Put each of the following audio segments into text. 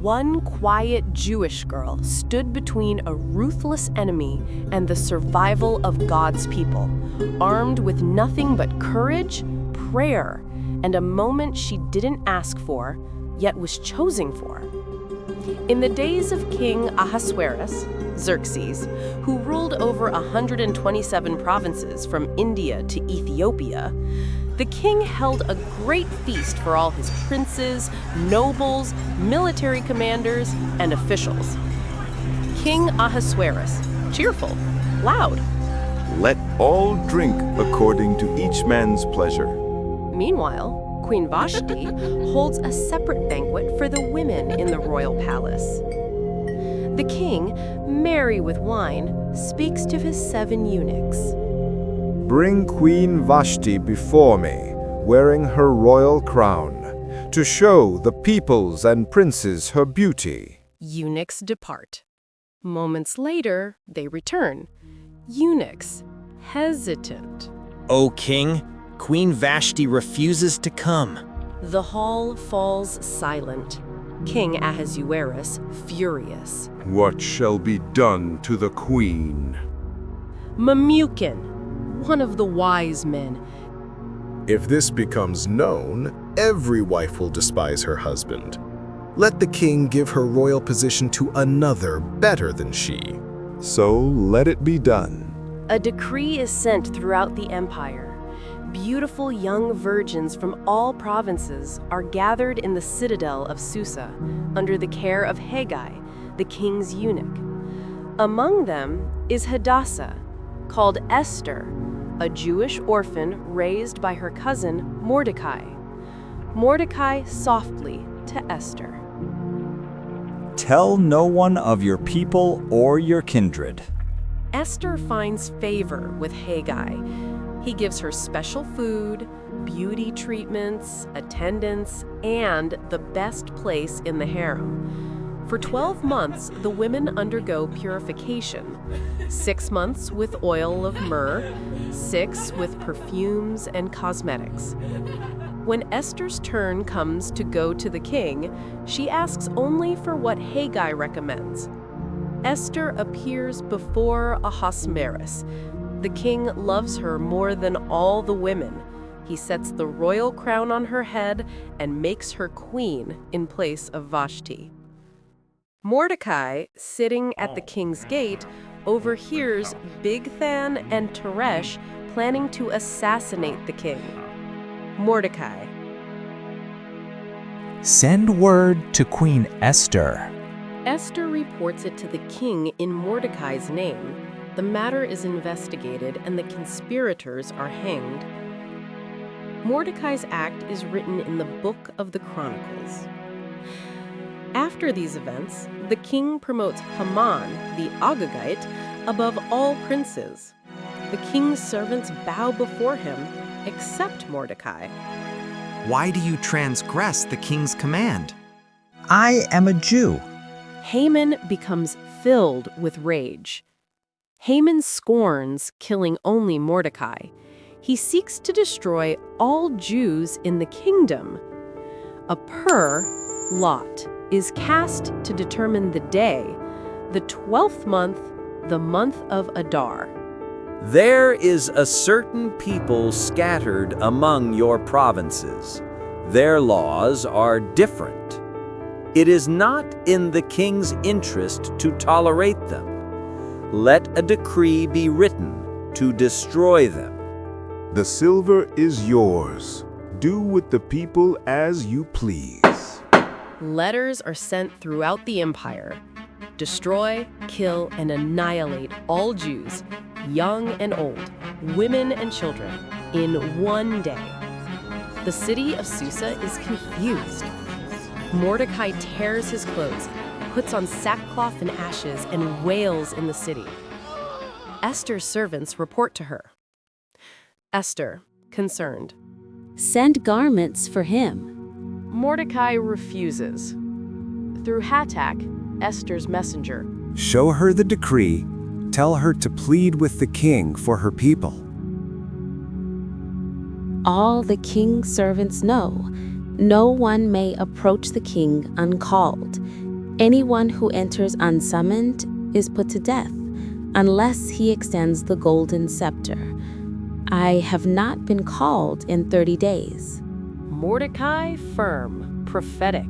One quiet Jewish girl stood between a ruthless enemy and the survival of God's people, armed with nothing but courage, prayer, and a moment she didn't ask for, yet was chosen for. In the days of King Ahasuerus, Xerxes, who ruled over 127 provinces from India to Ethiopia, the king held a great feast for all his princes, nobles, military commanders, and officials. King Ahasuerus, cheerful, loud. Let all drink according to each man's pleasure. Meanwhile, Queen Vashti holds a separate banquet for the women in the royal palace. The king, merry with wine, speaks to his 7 eunuchs. Bring Queen Vashti before me, wearing her royal crown, to show the peoples and princes her beauty. Eunuchs depart. Moments later, they return. Eunuchs, hesitant. O king, Queen Vashti refuses to come. The hall falls silent. King Ahasuerus, furious. What shall be done to the queen? Memucan, one of the wise men. If this becomes known, every wife will despise her husband. Let the king give her royal position to another better than she. So let it be done. A decree is sent throughout the empire. Beautiful young virgins from all provinces are gathered in the citadel of Susa under the care of Haggai, the king's eunuch. Among them is Hadassah, called Esther, a Jewish orphan raised by her cousin Mordecai. Mordecai softly to Esther. Tell no one of your people or your kindred. Esther finds favor with Haggai. He gives her special food, beauty treatments, attendance, and the best place in the harem. For 12 months, the women undergo purification. 6 months with oil of myrrh, 6 with perfumes and cosmetics. When Esther's turn comes to go to the king, she asks only for what Haggai recommends. Esther appears before Ahasuerus. The king loves her more than all the women. He sets the royal crown on her head and makes her queen in place of Vashti. Mordecai, sitting at the king's gate, overhears Bigthan and Teresh planning to assassinate the king. Mordecai. Send word to Queen Esther. Esther reports it to the king in Mordecai's name. The matter is investigated and the conspirators are hanged. Mordecai's act is written in the Book of the Chronicles. After these events, the king promotes Haman, the Agagite, above all princes. The king's servants bow before him, except Mordecai. Why do you transgress the king's command? I am a Jew. Haman becomes filled with rage. Haman scorns killing only Mordecai. He seeks to destroy all Jews in the kingdom. A lot is cast to determine the day, the 12th month, the month of Adar. There is a certain people scattered among your provinces. Their laws are different. It is not in the king's interest to tolerate them. Let a decree be written to destroy them. The silver is yours. Do with the people as you please. Letters are sent throughout the empire. Destroy, kill, and annihilate all Jews, young and old, women and children, in one day. The city of Susa is confused. Mordecai tears his clothes, puts on sackcloth and ashes, and wails in the city. Esther's servants report to her. Esther, concerned. Send garments for him. Mordecai refuses. Through Hattak, Esther's messenger. Show her the decree. Tell her to plead with the king for her people. All the king's servants know, no one may approach the king uncalled. Anyone who enters unsummoned is put to death, unless he extends the golden scepter. I have not been called in 30 days. Mordecai firm, prophetic.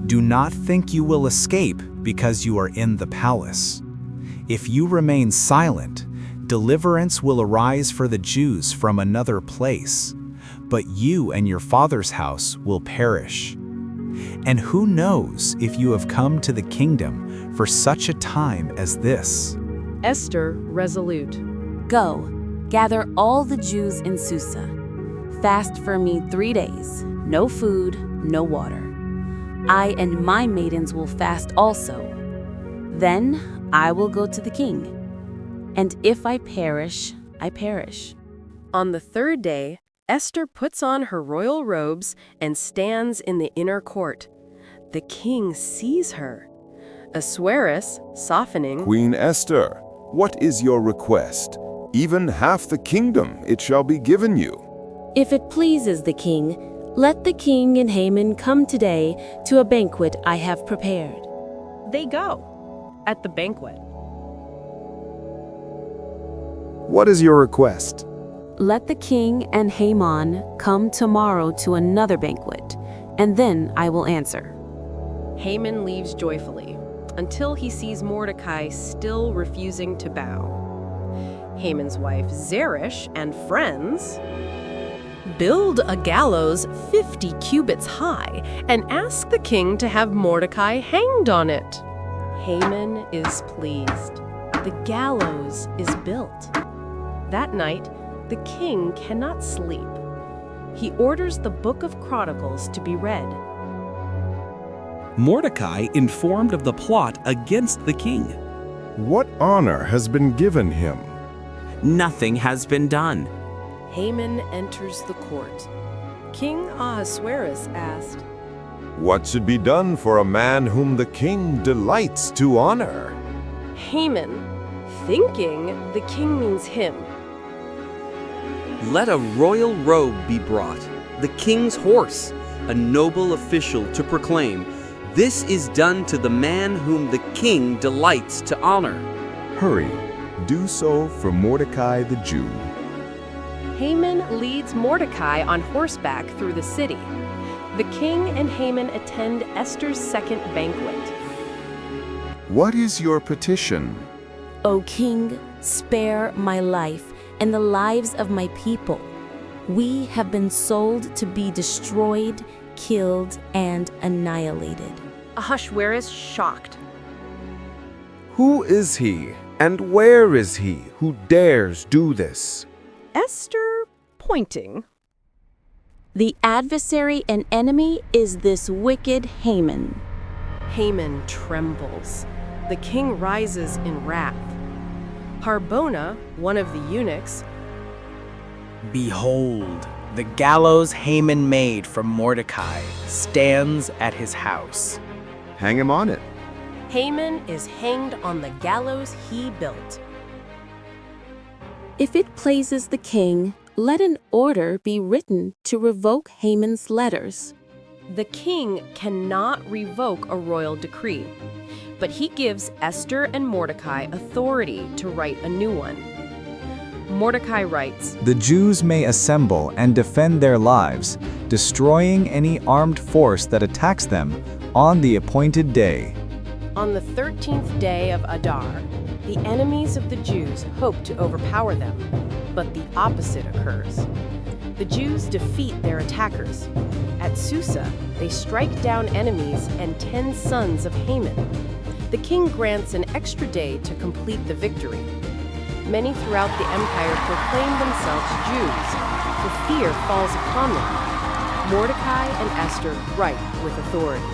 Do not think you will escape because you are in the palace. If you remain silent, deliverance will arise for the Jews from another place, but you and your father's house will perish. And who knows if you have come to the kingdom for such a time as this? Esther resolute. Go, gather all the Jews in Susa. Fast for me 3 days, no food, no water. I and my maidens will fast also. Then I will go to the king. And if I perish, I perish. On the third day, Esther puts on her royal robes and stands in the inner court. The king sees her. Ahasuerus, softening, Queen Esther, what is your request? Even half the kingdom it shall be given you. If it pleases the king, let the king and Haman come today to a banquet I have prepared. they go at the banquet. What is your request? Let the king and Haman come tomorrow to another banquet, and then I will answer. Haman leaves joyfully until he sees Mordecai still refusing to bow. Haman's wife Zeresh and friends build a gallows 50 cubits high and ask the king to have Mordecai hanged on it. Haman is pleased. The gallows is built. That night, the king cannot sleep. He orders the Book of Chronicles to be read. Mordecai informed of the plot against the king. What honor has been given him? Nothing has been done. Haman enters the court. King Ahasuerus asked, What should be done for a man whom the king delights to honor? Haman, thinking the king means him. Let a royal robe be brought, the king's horse, a noble official to proclaim, "This is done to the man whom the king delights to honor." Hurry, do so for Mordecai the Jew. Haman leads Mordecai on horseback through the city. The king and Haman attend Esther's second banquet. What is your petition? O king, spare my life and the lives of my people. We have been sold to be destroyed, killed, and annihilated. Ahasuerus shocked. Who is he, and where is he who dares do this? Esther pointing. The adversary and enemy is this wicked Haman. Haman trembles. The king rises in wrath. Harbona, one of the eunuchs, Behold, the gallows Haman made for Mordecai stands at his house. Hang him on it. Haman is hanged on the gallows he built. If it pleases the king, let an order be written to revoke Haman's letters. The king cannot revoke a royal decree, but he gives Esther and Mordecai authority to write a new one. Mordecai writes, The Jews may assemble and defend their lives, destroying any armed force that attacks them on the appointed day. on the 13th day of Adar, the enemies of the Jews hope to overpower them, but the opposite occurs. The Jews defeat their attackers. At Susa, they strike down enemies and 10 sons of Haman. The king grants an extra day to complete the victory. Many throughout the empire proclaim themselves Jews, for fear falls upon them. Mordecai and Esther write with authority.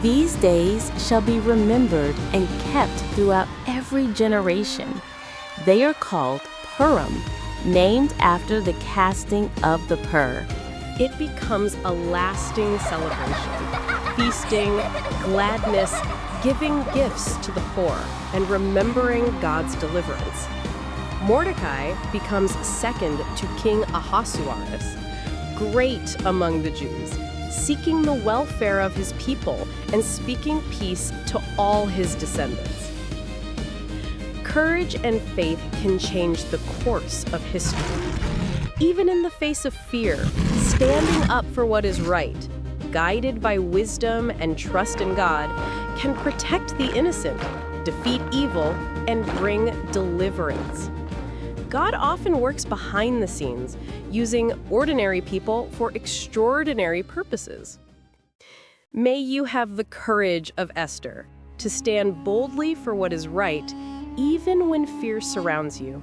These days shall be remembered and kept throughout every generation. They are called Purim, named after the casting of the pur. It becomes a lasting celebration, feasting, gladness, giving gifts to the poor, and remembering God's deliverance. Mordecai becomes second to King Ahasuerus, great among the Jews. seeking the welfare of his people and speaking peace to all his descendants. Courage and faith can change the course of history. Even in the face of fear, standing up for what is right, guided by wisdom and trust in God, can protect the innocent, defeat evil, and bring deliverance. God often works behind the scenes, using ordinary people for extraordinary purposes. May you have the courage of Esther to stand boldly for what is right, even when fear surrounds you.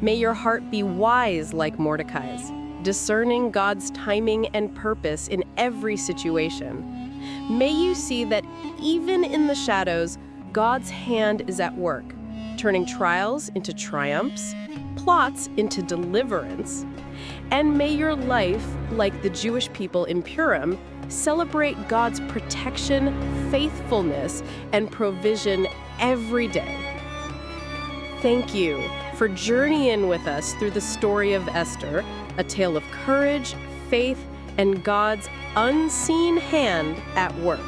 May your heart be wise like Mordecai's, discerning God's timing and purpose in every situation. May you see that even in the shadows, God's hand is at work, turning trials into triumphs, plots into deliverance. And may your life, like the Jewish people in Purim, celebrate God's protection, faithfulness, and provision every day. Thank you for journeying with us through the story of Esther, a tale of courage, faith, and God's unseen hand at work.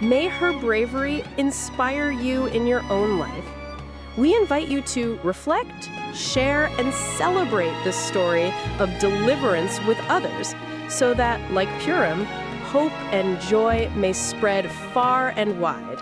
May her bravery inspire you in your own life. We invite you to reflect, share, and celebrate this story of deliverance with others, so that, like Purim, hope and joy may spread far and wide.